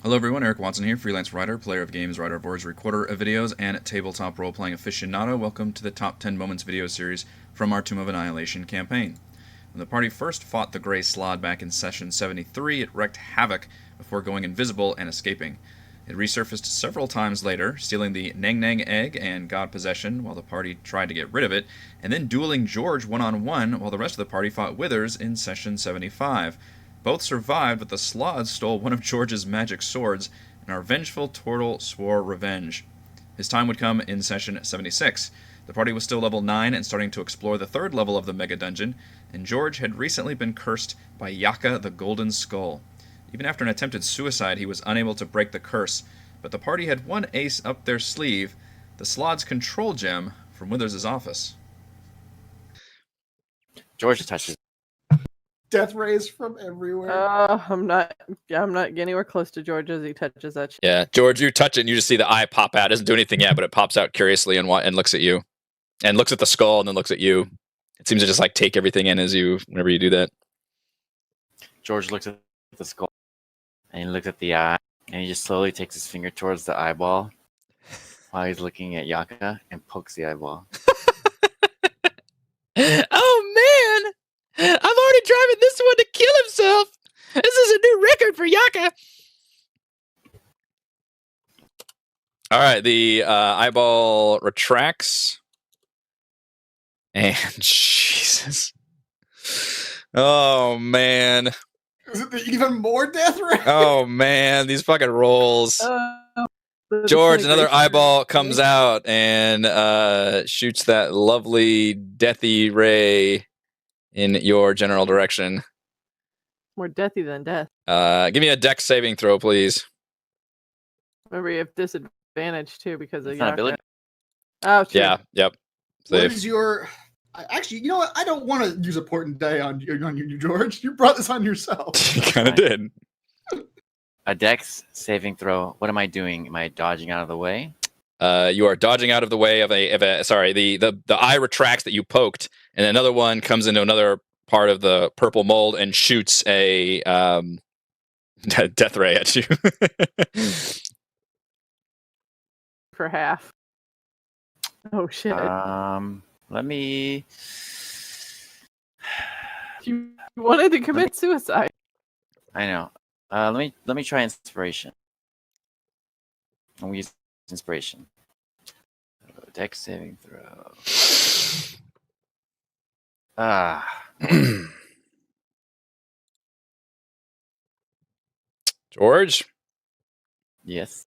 Hello everyone, Eric Watson here, freelance writer, player of games, writer of words, recorder of videos, and tabletop role-playing aficionado. Welcome to the Top 10 Moments video series from our Tomb of Annihilation campaign. When the party first fought the Grey Slaad back in session 73, it wreaked havoc before going invisible and escaping. It resurfaced several times later, stealing the Nang Nang egg and God Possession while the party tried to get rid of it, and then dueling George one-on-one while the rest of the party fought Withers in session 75. Both survived, but the Slaad stole one of George's magic swords, and our vengeful turtle swore revenge. His time would come in session 76. The party was still level 9 and starting to explore the third level of the mega dungeon, and George had recently been cursed by Yaka the Golden Skull. Even after an attempted suicide, he was unable to break the curse, but the party had one ace up their sleeve, the Slaad's control gem from Withers' office. George touches. Death rays from everywhere. I'm not getting anywhere close to George as he touches that shit. Yeah, George, you touch it and you just see the eye pop out. It doesn't do anything yet, but it pops out curiously and looks at you. And looks at the skull and then looks at you. It seems to just like take everything in whenever you do that. George looks at the skull and he looks at the eye and he just slowly takes his finger towards the eyeball while he's looking at Yaka and pokes the eyeball. Oh man! I'm already driving this one to kill himself! This is a new record for Yaka! Alright, the eyeball retracts. And Jesus. Oh man. Is it even more death ray? Oh man, these fucking rolls. George, another eyeball comes out and shoots that lovely deathy ray in your general direction. More deathy than death. Give me a dex saving throw, please. Remember, you have disadvantage too because of It's not Yaka. ability. Oh, true. Yeah, yep. What Save. is your... Actually, you know what? I don't want to use a portent die on you, George. You brought this on yourself. You kind of did. A dex saving throw. What am I doing? Am I dodging out of the way? You are dodging out of the way of the eye retracts that you poked, and another one comes into another part of the purple mold and shoots a death ray at you. For half. Oh shit! Let me. You wanted to commit suicide. I know. Let me try inspiration. I'm gonna use inspiration. Dex saving throw. George, Yes.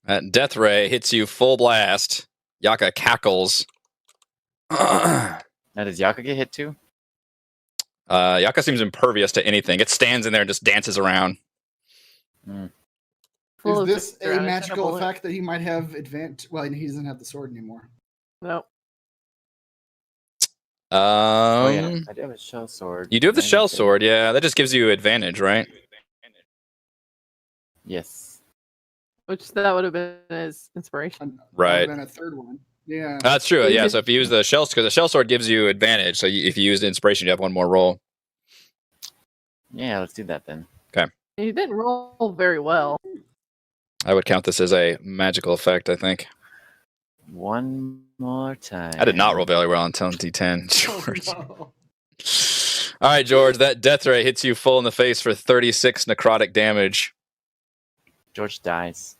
that death ray hits you full blast. Yaka cackles. Now does Yaka get hit too? Yaka seems impervious to anything. It stands in there and just dances around. Full of Is this danger a on it. magical effect that he might have advanced? Well, he doesn't have the sword anymore. Nope. Oh yeah, I do have a shell sword. You do have the shell sword, yeah. That just gives you advantage, right? Yes. Which that would have been his inspiration. Right. And a third one. Yeah. That's true. Yeah. So if you use the shell, because the shell sword gives you advantage. So if you use inspiration, you have one more roll. Yeah, let's do that then. He didn't roll very well. I would count this as a magical effect, I think. One more time. I did not roll very well on D10, George. Oh, no. All right, George, that death ray hits you full in the face for 36 necrotic damage. George dies.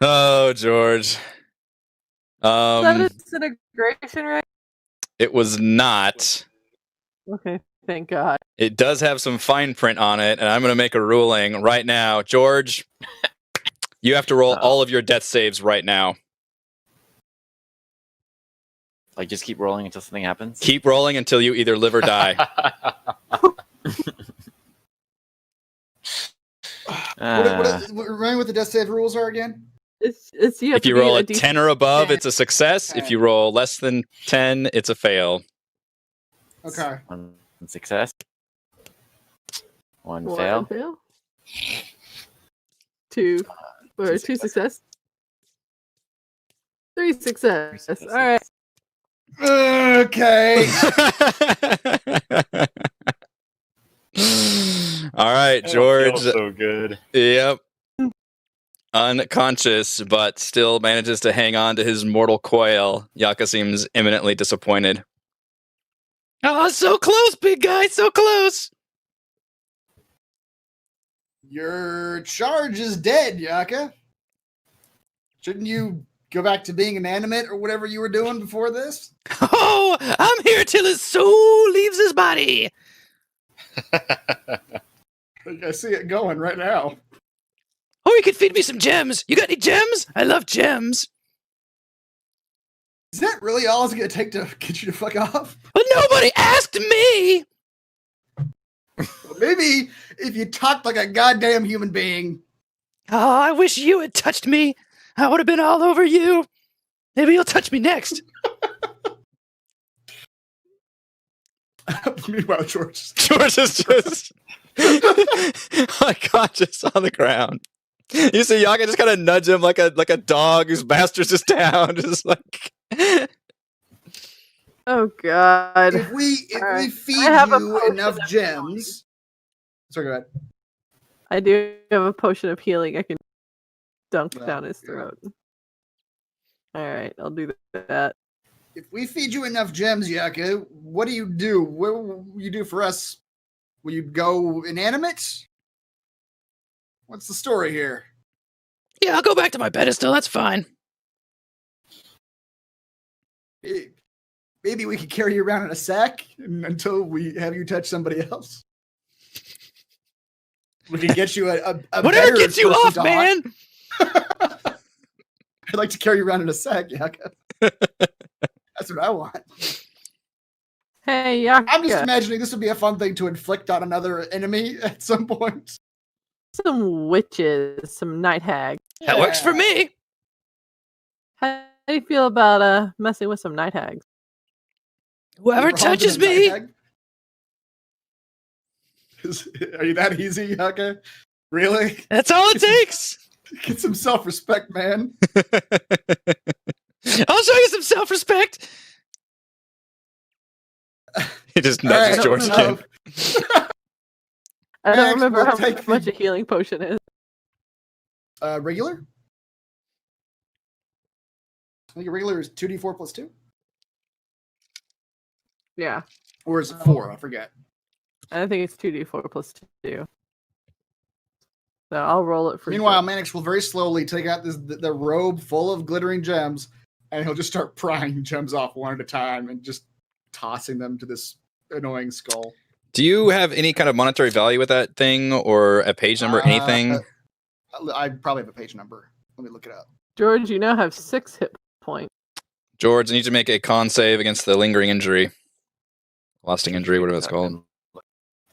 Oh, George. Is that disintegration, right? It was not. Okay, thank God. It does have some fine print on it, and I'm going to make a ruling right now. George, you have to roll all of your death saves right now. Like, just keep rolling until something happens? Keep rolling until you either live or die. Remind what the death save rules are again? It's you have If you to be roll in a 10 or above, it's a success. If you roll less than 10, it's a fail. Okay. One success. One One fail. Two success. Three success. All right. Okay. Yep. Unconscious, but still manages to hang on to his mortal coil. Yaka seems imminently disappointed. Oh, so close, big guy, so close. Your charge is dead, Yaka. Shouldn't you go back to being inanimate or whatever you were doing before this? Oh, I'm here till his soul leaves his body. I see it going right now. Oh, you could feed me some gems. You got any gems? I love gems. Is that really all it's going to take to get you to fuck off? But nobody asked me. Well, maybe if you talked like a goddamn human being. Oh, I wish you had touched me. I would have been all over you. Maybe you'll touch me next. Meanwhile, George George is just unconscious on the ground. You see Yaka just kind of nudge him like a dog whose master's just down, just like. Oh God! If we Alright. feed I have a you potion enough of gems. Sorry, go ahead. I do have a potion of healing. I can dunk Oh, down his God. throat. All right, I'll do that. If we feed you enough gems, Yaka, what do you do? What will you do for us? Will you go inanimate? What's the story here? Yeah, I'll go back to my pedestal. That's fine. Maybe we could carry you around in a sack until we have you touch somebody else. We can get you a Whatever better gets you person off, to man. I'd like to carry you around in a sack, Yaka. That's what I want. Hey, Yaka. I'm just imagining this would be a fun thing to inflict on another enemy at some point. Some witches, some night hags. That works for me. How do you feel about messing with some night hags? Whoever You ever haunted touches a night me. hag? Are you that easy, Yaka? Really? That's all it takes. Get some self-respect, man. I'll show you some self-respect. He just nudges All right, George enough. again. I don't Max, remember we'll how take much the- a healing potion is. Regular? I think a regular is 2d4 plus 2? Yeah, Or is it 4? I forget. I think it's 2d4 plus 2. So I'll roll it for Meanwhile, George. Mannix will very slowly take out the robe full of glittering gems, and he'll just start prying gems off one at a time and just tossing them to this annoying skull. Do you have any kind of monetary value with that thing, or a page number, anything? I probably have a page number. Let me look it up. George, you now have 6 hit points. George, you need to make a con save against the lingering injury. Lasting injury, whatever that's called.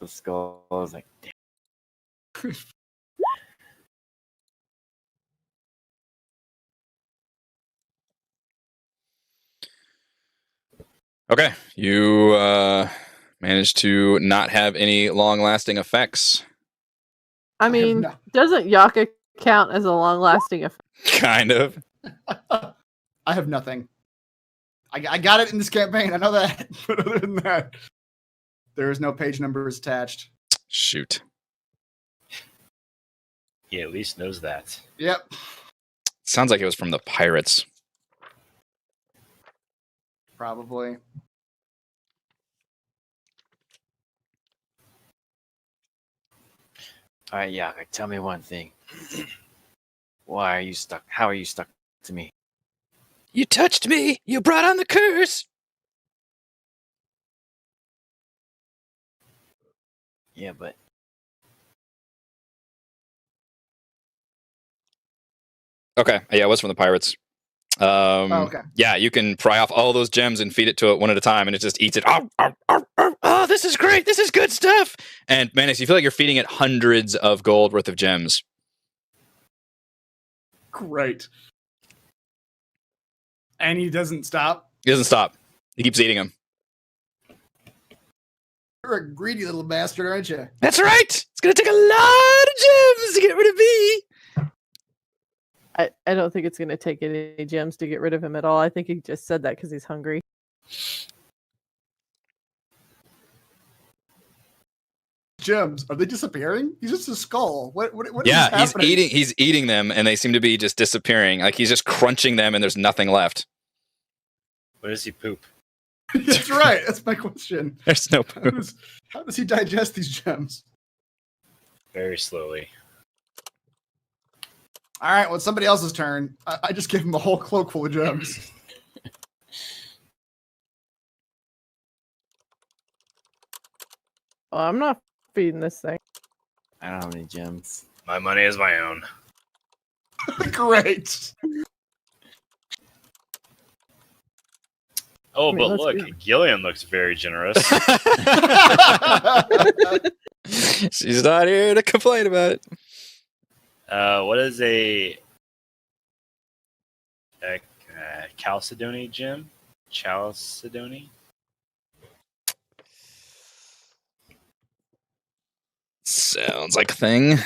The skull is like, damn. Okay, you managed to not have any long-lasting effects. I have mean, no- doesn't Yaka count as a long-lasting effect? Kind of. I have nothing. I got it in this campaign. I know that. But other than that, there is no page numbers attached. Shoot. He at least knows that. Yep. Sounds like it was from the pirates. Probably. All right, Yaka, tell me one thing. Why are you stuck? How are you stuck to me? You touched me! You brought on the curse! Yeah, but Okay, yeah, it was from the pirates. Okay. Yeah, you can pry off all those gems and feed it to it one at a time, and it just eats it. Oh, this is great! This is good stuff! And, Manix, you feel like you're feeding it hundreds of gold worth of gems. Great. And he doesn't stop. He doesn't stop. He keeps eating them. You're a greedy little bastard, aren't you? That's right! It's gonna take a lot of gems to get rid of me! I don't think it's going to take any gems to get rid of him at all. I think he just said that because he's hungry. gems? Are they disappearing? He's just a skull. What Yeah, is happening? he's eating them, and they seem to be just disappearing. Like he's just crunching them, and there's nothing left. Where does he poop? That's right. That's my question. There's no How poop. does he digest these gems? Very slowly. All right, well, it's somebody else's turn. I just gave him the whole cloak full of gems. Oh, I'm not feeding this thing. I don't have any gems. My money is my own. Great. Oh, I mean, but let's look, do- Gillian looks very generous. She's not here to complain about it. What is a Chalcedony gem? Chalcedony? Sounds like a thing.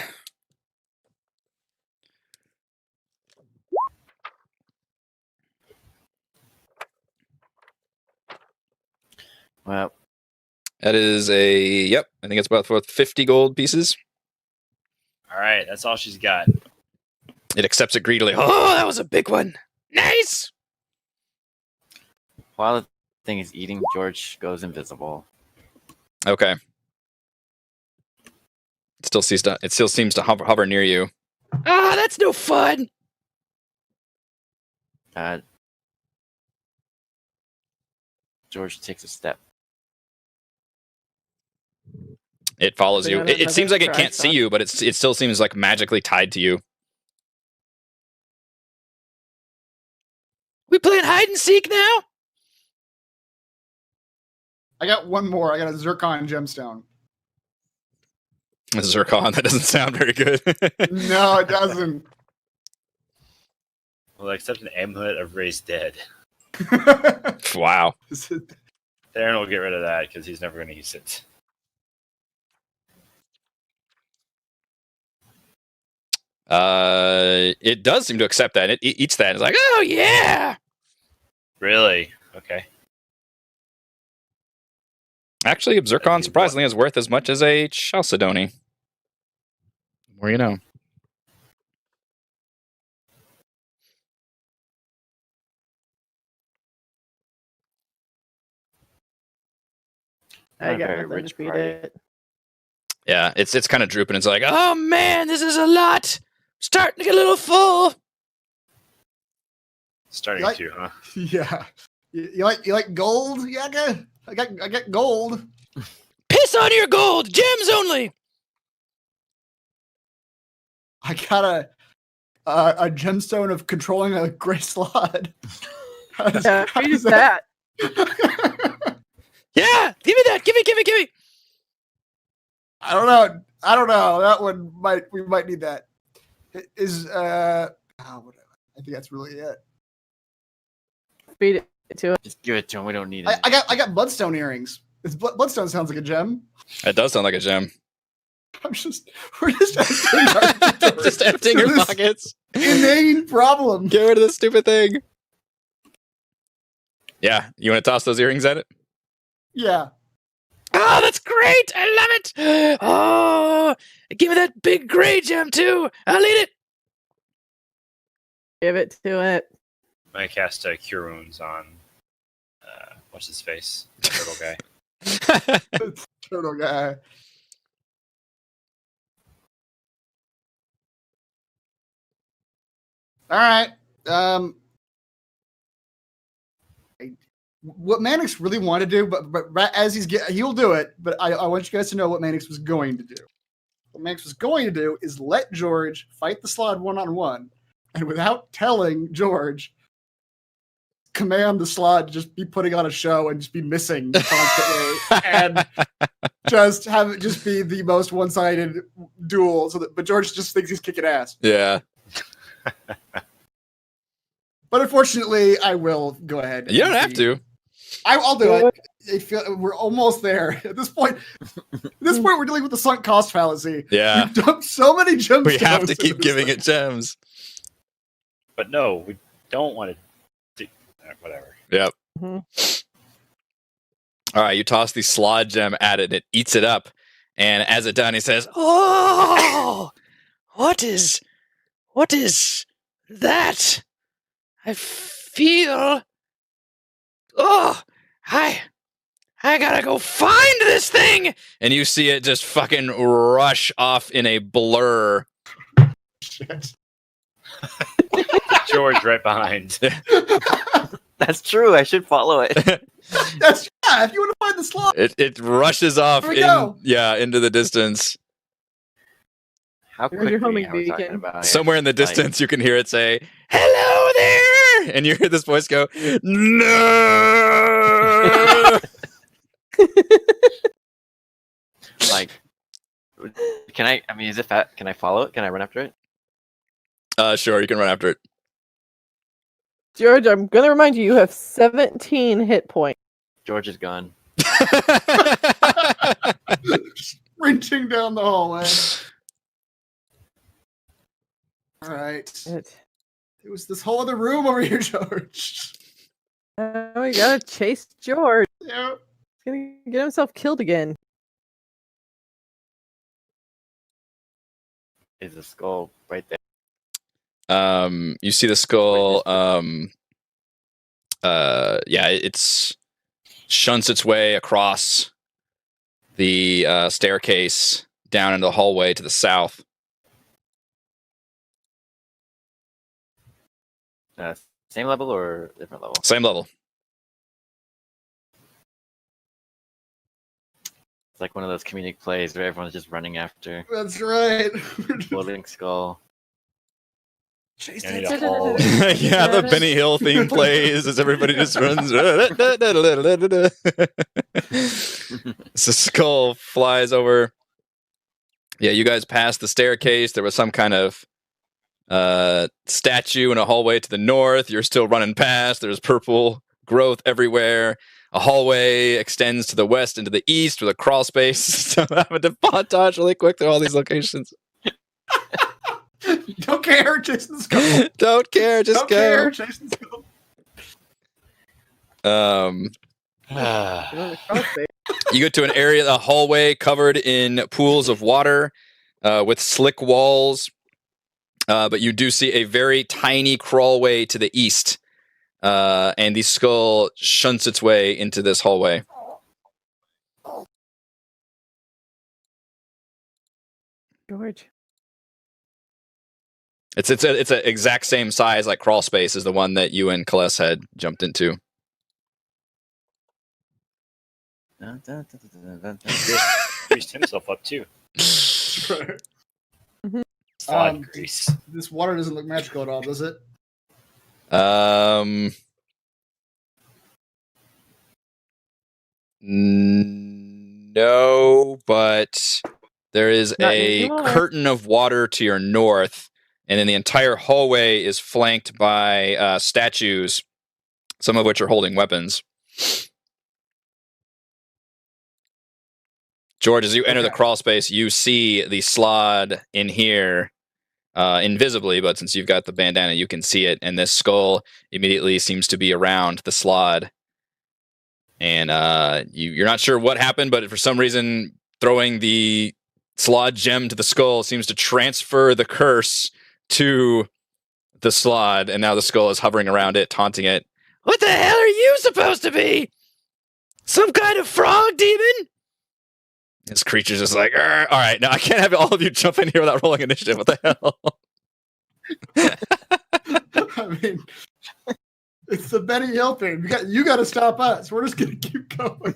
Well, That is I think it's about worth 50 gold pieces. All right, that's all she's got. It accepts it greedily. Oh, that was a big one. Nice. while the thing is eating, George goes invisible. Okay. It still seems to hover near you. Ah, that's no fun. George takes a step. It follows you. Another It seems like it try can't see shot. you, but it still seems like magically tied to you. We playing hide and seek now? I got one more. I got a zircon gemstone. A zircon. That doesn't sound very good. No, it doesn't. Well, except an amulet of raised dead. Wow. Theron will get rid of that because he's never going to use it. It does seem to accept that. It eats that. It's like, oh yeah. Really? Okay. Actually, a zircon surprisingly is worth as much as a chalcedony. More you know. I Not got very nothing to rich feed party. it. Yeah, it's kind of drooping. It's like, oh man, this is a lot. Starting to get a little full. Starting Like- to, huh? Yeah. You like gold, Yaka? I got gold. Piss on your gold. Gems only. I got a gemstone of controlling a gray Slaad. How does- Yeah, how feed does that. Yeah, give me that. Give me. I don't know. That one we might need that. Whatever. I think that's really it. Feed it to it. Just give it to him. We don't need it. I got bloodstone earrings. Bloodstone sounds like a gem. That does sound like a gem. We're just emptying our Just emptying your this pockets. inane problem. Get rid of this stupid thing. Yeah, you want to toss those earrings at it? Yeah. Oh, that's great! I love it! Oh, give me that big gray gem too! I'll eat it! Give it to it. I'm going to cast Cure Wounds on, what's his face? Turtle guy. Turtle guy. All right. What Mannix really wanted to do, but as he'll do it. But I want you guys to know what Mannix was going to do. What Mannix was going to do is let George fight the Slaad one-on-one, and without telling George, command the Slaad to just be putting on a show and just be missing constantly, and just have it just be the most one-sided duel. But George just thinks he's kicking ass. Yeah. But unfortunately, I will go ahead. You don't have to. I'll do it. We're almost there. At this point, we're dealing with the sunk cost fallacy. Yeah. We've dumped so many gemstones. We have to into keep this giving thing. it gems. But no, we don't want to do whatever. Yep. Mhm. All right, you toss the Slaad gem at it, and it eats it up. And as it done, he says, "Oh, what is that? I feel. Oh, I gotta go find this thing." And you see it just fucking rush off in a blur. Shit. George right behind. That's true. I should follow it. That's if you want to find the slot. It rushes off Here we go. into the distance. How Here's your quickly homing are we talking beacon. about? here? Somewhere in the Like, distance, you can hear it say, "Hello there!" And you hear this voice go, "No!" like, can I? I mean, is it fat? Can I follow it? Can I run after it? Sure, you can run after it. George, I'm gonna remind you, you have 17 hit points. George is gone. Sprinting down the hallway. All right. It. It was this whole other room over here, George. We gotta chase George. Yeah. He's gonna get himself killed again. Is the skull right there? You see the skull. It's shunts its way across the staircase down into the hallway to the south. Same level or different level? Same level. It's like one of those comedic plays where everyone's just running after That's right. floating skull. Chase I need that a hall. Yeah, the Benny Hill theme plays as everybody just runs. So skull flies over. Yeah, you guys passed the staircase. There was some kind of statue in a hallway to the north. You're still running past. There's purple growth everywhere. A hallway extends to the west and to the east with a crawl space. So I'm having to montage really quick through all these locations. Don't care, chasing the skull. Don't care, just Don't go. care, chasing the skull. You get to an area, a hallway covered in pools of water with slick walls. But you do see a very tiny crawlway to the east. And the skull shunts its way into this hallway. George. It's an exact same size, like crawl space, as the one that you and Kales had jumped into. Greased himself up too. Right. Slide grease. This water doesn't look magical at all, does it? No, but there is Not a anymore. curtain of water to your north, and then the entire hallway is flanked by statues, some of which are holding weapons. George, as you enter the Okay. crawl space, you see the Slaad in here invisibly, but since you've got the bandana, you can see it, and this skull immediately seems to be around the Slaad. And you're not sure what happened, but for some reason, throwing the Slaad gem to the skull seems to transfer the curse to the Slaad, and now the skull is hovering around it, taunting it. What the hell are you supposed to be? Some kind of frog demon? This creature's just like, "Arr." All right, now I can't have all of you jump in here without rolling initiative. What the hell? I mean, it's the Benny Hill thing. You got to stop us. We're just gonna keep going.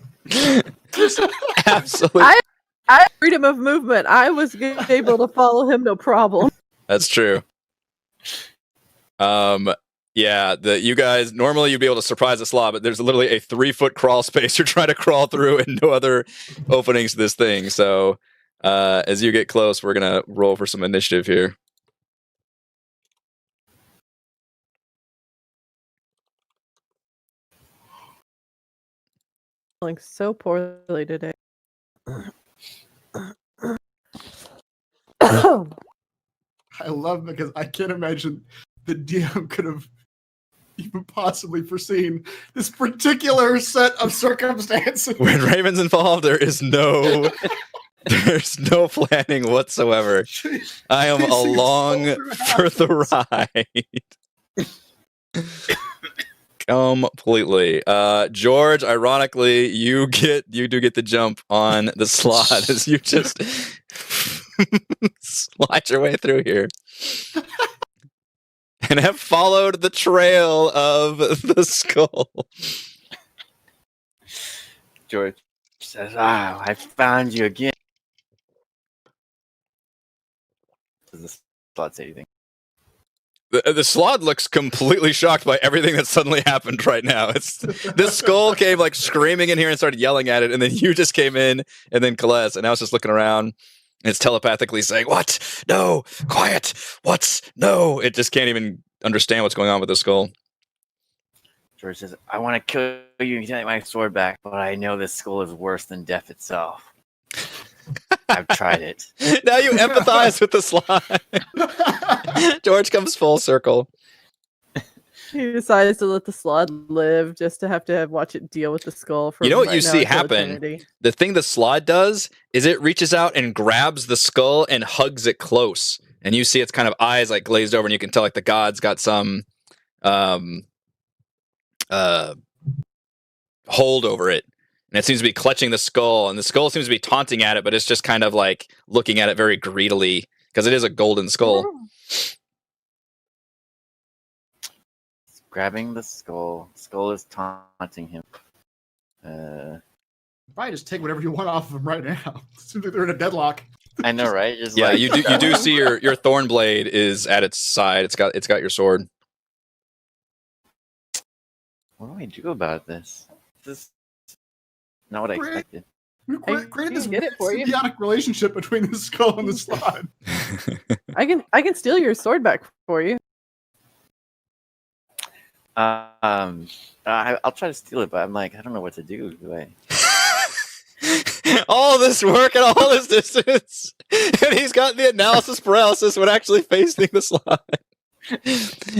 Absolutely. I have freedom of movement. I was able to follow him, no problem. That's true. Yeah, you guys, normally you'd be able to surprise a Slaad, but there's literally a 3-foot crawl space you're trying to crawl through and no other openings to this thing. So as you get close, we're going to roll for some initiative here. Feeling so poorly today. I love because I can't imagine the DM could have even possibly foreseen this particular set of circumstances. When Raven's involved, there is no There's no planning whatsoever. I am along for the ride. Completely. George, ironically, you do get the jump on the Slaad as you just slide your way through here. And have followed the trail of the skull. George says, I found you again. Does the Slaad say anything? The Slaad looks completely shocked by everything that suddenly happened right now. This skull came like screaming in here and started yelling at it, and then you just came in, and then Celeste, and now it's just looking around, and it's telepathically saying, "What? No! Quiet! What? No!" It just can't even understand what's going on with the skull. George says, I want to kill you and take my sword back, but I know this skull is worse than death itself. I've tried it. Now you empathize with the Slaad. George comes full circle. He decides to let the Slaad live just to have watch it deal with the skull for You know what right you now see until happen? eternity. The thing the Slaad does is it reaches out and grabs the skull and hugs it close. And you see its kind of eyes like glazed over, and you can tell like the god's got some hold over it. And it seems to be clutching the skull, and the skull seems to be taunting at it, but it's just kind of like looking at it very greedily because it is a golden skull. Grabbing the skull. Skull is taunting him. Probably just take whatever you want off of them right now. Seems like they're in a deadlock. I know, right? Just Yeah, like, you do see your thorn blade is at its side. It's got your sword. What do I do about this? This is not what I Great. expected. We I created this can get it for you. symbiotic relationship between the skull and the Slaad. I can steal your sword back for you. I'll try to steal it, but I'm like, I don't know what to do. Do I? All this work and all this distance, and he's got the analysis paralysis when actually facing the Slaad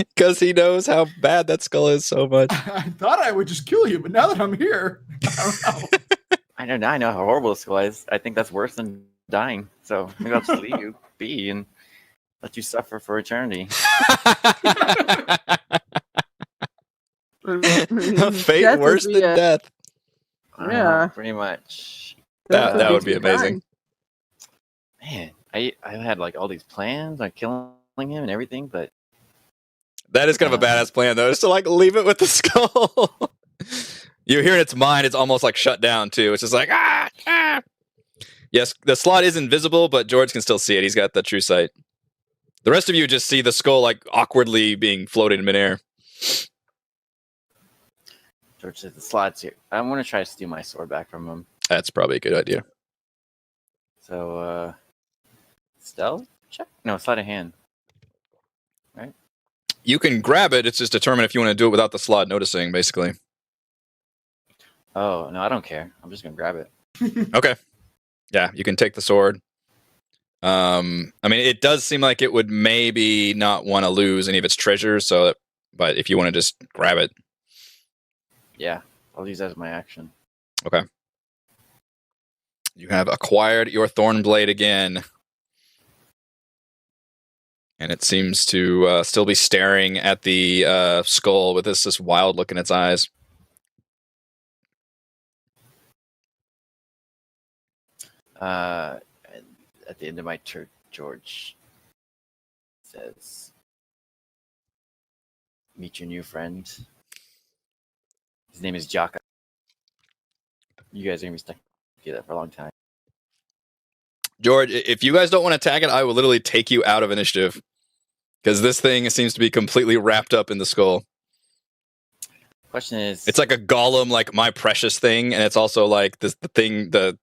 because he knows how bad that skull is so much. I thought I would just kill you, but now that I'm here, I don't know. I know how horrible the skull is. I think that's worse than dying. So maybe I'll just leave you be and let you suffer for eternity. Fate Death worse would than be a- death. Yeah. Pretty much. That would be too amazing. Man, I had like all these plans on killing him and everything, but That is kind of a badass plan, though, just to like leave it with the skull. You hear in its mind, it's almost like shut down too. It's just like ah. Yes, the Slaad is invisible, but George can still see it. He's got the true sight. The rest of you just see the skull like awkwardly being floated in midair. George says the Slaad's here. I want to try to steal my sword back from him. That's probably a good idea. So, stealth check? No, sleight of hand. You can grab it. It's just determine if you want to do it without the Slaad noticing, basically. Oh no, I don't care. I'm just gonna grab it. Okay. Yeah, you can take the sword. I mean, it does seem like it would maybe not want to lose any of its treasures. But if you want to just grab it, Yeah, I'll use that as my action. okay. You have acquired your thorn blade again. And it seems to still be staring at the skull with this wild look in its eyes. At the end of my turn, George says, "Meet your new friend. His name is Jaka. You guys are gonna be stuck together for a long time." George, if you guys don't want to attack it, I will literally take you out of initiative. Because this thing seems to be completely wrapped up in the skull. Question is, It's like a golem, like my precious thing, and it's also like the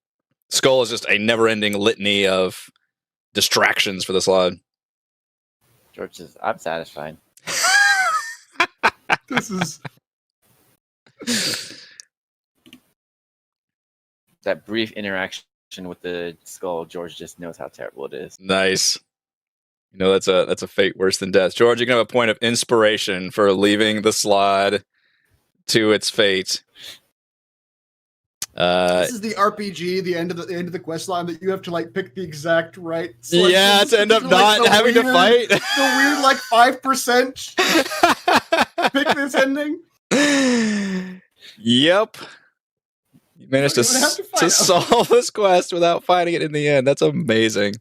skull is just a never-ending litany of distractions for the Slaad. George says, "I'm satisfied." This is That brief interaction with the skull, George just knows how terrible it is. Nice. You know, that's a fate worse than death. George, you can have a point of inspiration for leaving the Slaad to its fate. This is the RPG, the end of the quest line that you have to like pick the exact right. Yeah, to end up not having to fight. The weird like 5% pick this ending. Yep. You managed to You don't even have to fight. solve this quest without fighting it in the end. That's amazing.